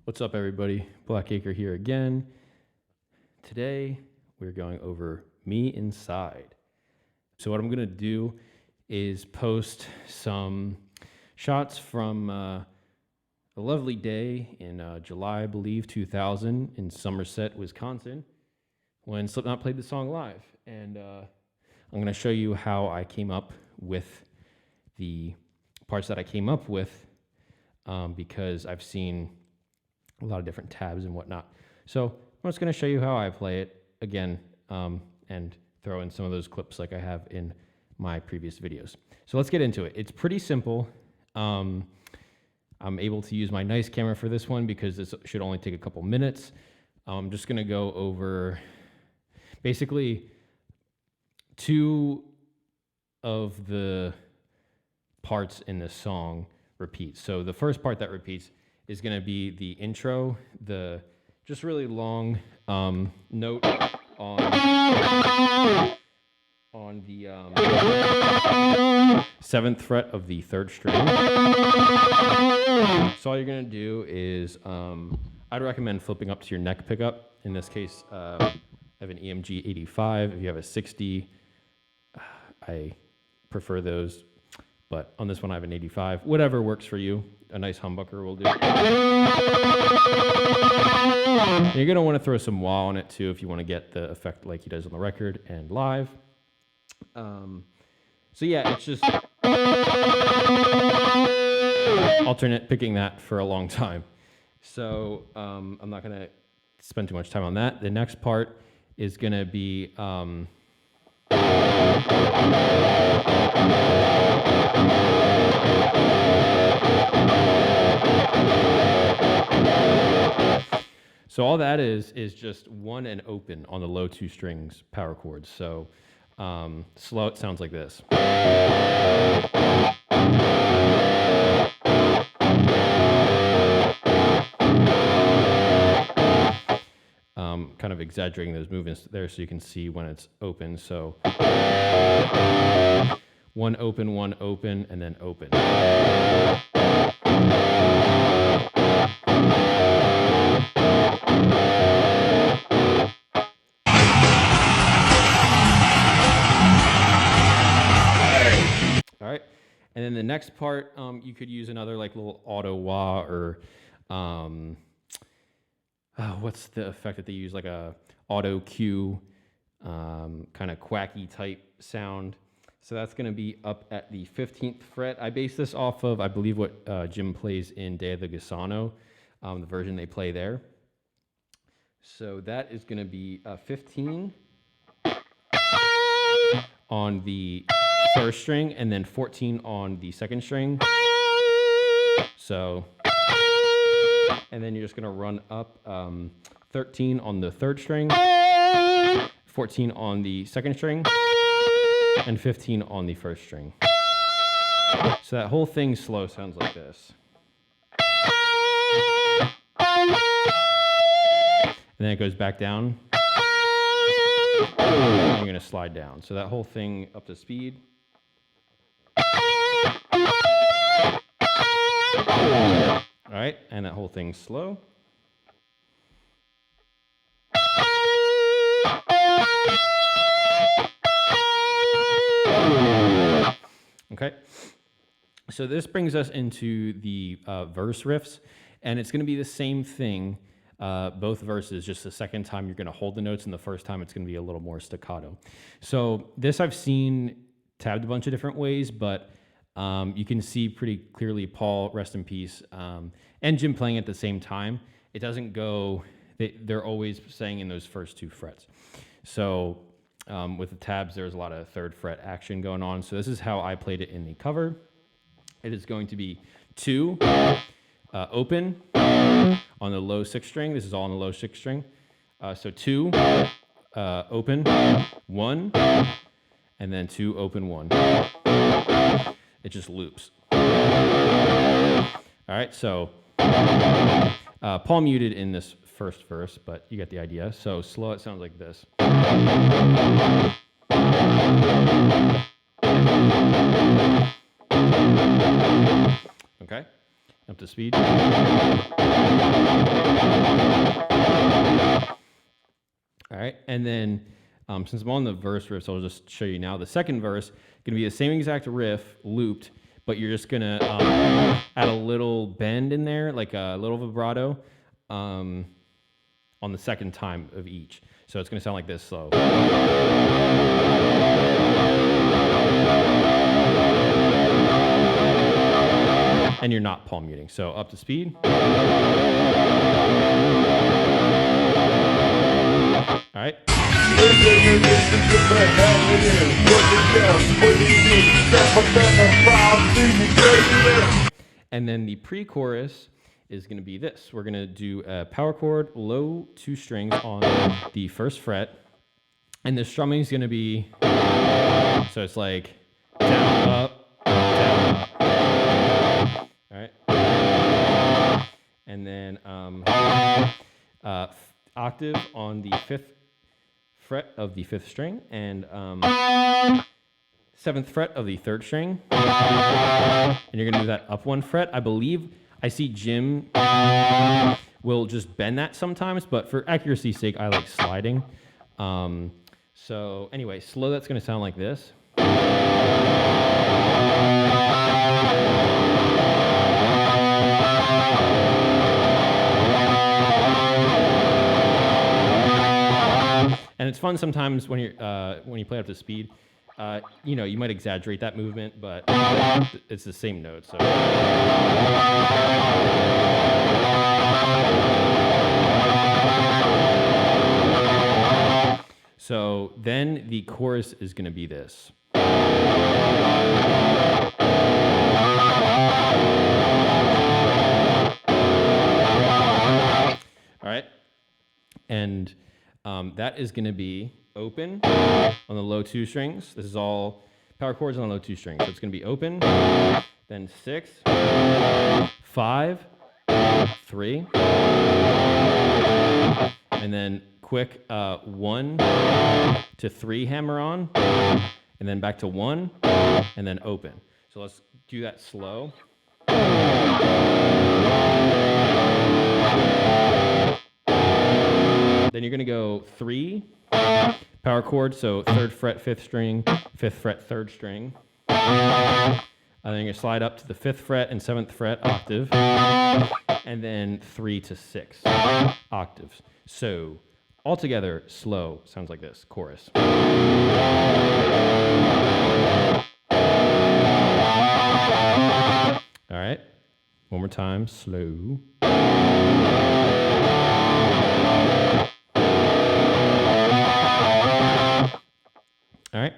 What's up, everybody? Blackacre here again. Today, we're going over Me Inside. So what I'm going to do is post some shots from a lovely day in July, I believe, 2000 in Somerset, Wisconsin, when Slipknot played the song live. And I'm going to show you how I came up with the parts that I came up with because I've seen a lot of different tabs and whatnot. So I'm just going to show you how I play it again and throw in some of those clips like I have in my previous videos. So let's get into it. It's pretty simple. I'm able to use my nice camera for this one because this should only take a couple minutes. I'm just going to go over basically two of the parts in this song repeat. So the first part that repeats is going to be the intro, the just really long note on the 7th fret of the 3rd string. So all you're going to do is, I'd recommend flipping up to your neck pickup. In this case, I have an EMG 85. If you have a 60, I prefer those. But on this one, I have an 85. Whatever works for you. A nice humbucker will do. And you're going to want to throw some wah on it, too, if you want to get the effect like he does on the record and live. So, yeah, it's just alternate picking that for a long time. So I'm not going to spend too much time on that. The next part is going to be... So all that is just one and open on the low 2 strings power chords. So slow, it sounds like this. Kind of exaggerating those movements there so you can see when it's open. So one open, and then open. All right, and then the next part, you could use another like little auto wah or what's the effect that they use, like a auto cue, kind of quacky type sound. So that's going to be up at the 15th fret. I base this off of, I believe, what Jim plays in Day of the Gusano, the version they play there. So that is going to be 15 on the 1st string, and then 14 on the 2nd string. So, and then you're just going to run up 13 on the 3rd string, 14 on the 2nd string, and 15 on the 1st string. So that whole thing slow sounds like this. And then it goes back down. And you're going to slide down. So that whole thing up to speed. All right, and that whole thing slow. Okay, so this brings us into the verse riffs, and it's going to be the same thing, both verses, just the second time you're going to hold the notes, and the first time it's going to be a little more staccato. So this I've seen tabbed a bunch of different ways, but you can see pretty clearly Paul, rest in peace, and Jim playing at the same time. It doesn't go, they're always saying in those first 2 frets. So with the tabs, there's a lot of 3rd fret action going on. So this is how I played it in the cover. It is going to be 2, open on the low 6th string. This is all on the low 6th string. So 2, open, 1, and then 2, open, 1. It just loops. All right, so Paul muted in this first verse, but you get the idea. So slow, it sounds like this. Okay, up to speed. right? And then since I'm on the verse riffs, I'll just show you now. The second verse going to be the same exact riff looped, but you're just going to add a little bend in there, like a little vibrato on the second time of each. So it's going to sound like this slow. And you're not palm muting. So up to speed. All right. And then the pre-chorus is going to be this. We're going to do a power chord, low 2 strings on the first fret. And the strumming is going to be, so it's like down, up, down, up. All right. And then octave on the 5th fret of the 5th string and 7th fret of the 3rd string. And you're going to do that up 1 fret. I believe I see Jim will just bend that sometimes, but for accuracy's sake, I like sliding. So anyway, slow, that's going to sound like this. And it's fun sometimes when you play up to speed. You know, you might exaggerate that movement, but it's the same note. So then the chorus is going to be this. All right. And that is going to be open on the low 2 strings. This is all power chords on the low 2 strings. So it's going to be open, then 6, 5, 3, and then quick 1 to 3 hammer on, and then back to 1, and then open. So let's do that slow. Then you're going to go 3, power chord, so 3rd fret, 5th string, 5th fret, 3rd string. And then you're going to slide up to the 5th fret and 7th fret octave, and then 3 to 6 octaves. So altogether, slow sounds like this, chorus. All right, one more time, slow. All right.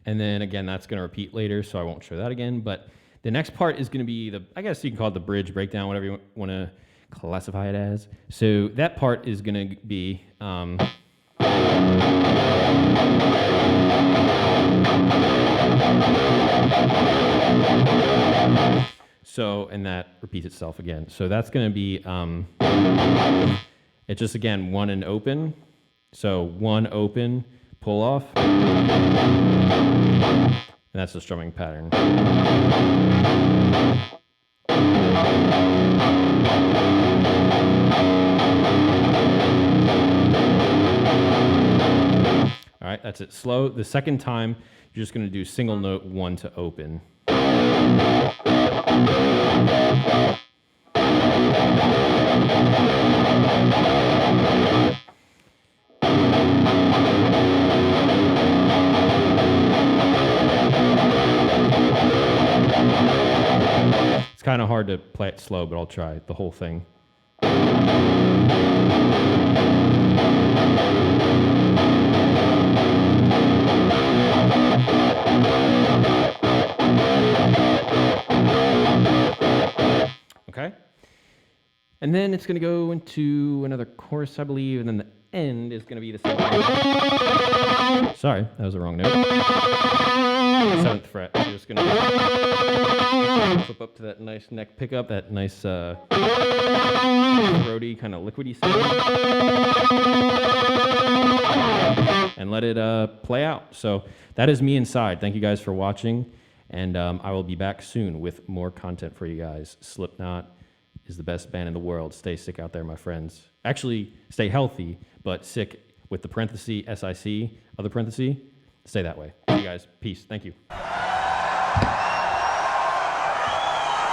And then again, that's going to repeat later, so I won't show that again. But the next part is going to be the, I guess you can call it the bridge breakdown, whatever you want to classify it as. So that part is going to be so, and that repeats itself again. So that's going to be, it's just again, 1 and open. So 1 open, pull off. And that's the strumming pattern. All right, that's it. Slow. The second time, you're just going to do single note 1 to open. It's kind of hard to play it slow, but I'll try the whole thing. Okay. And then it's going to go into another chorus, I believe, and then the end is going to be the same. Sorry, that was the wrong note. 7th fret. You're just going to flip up to that nice neck pickup, that nice throaty, kind of liquidy sound. And let it play out. So that is Me Inside. Thank you guys for watching, and I will be back soon with more content for you guys. Slipknot is the best band in the world. Stay sick out there, my friends. Actually, stay healthy, but sick with the parenthesis, S-I-C, other parenthesis. Stay that way. See you guys. Peace. Thank you.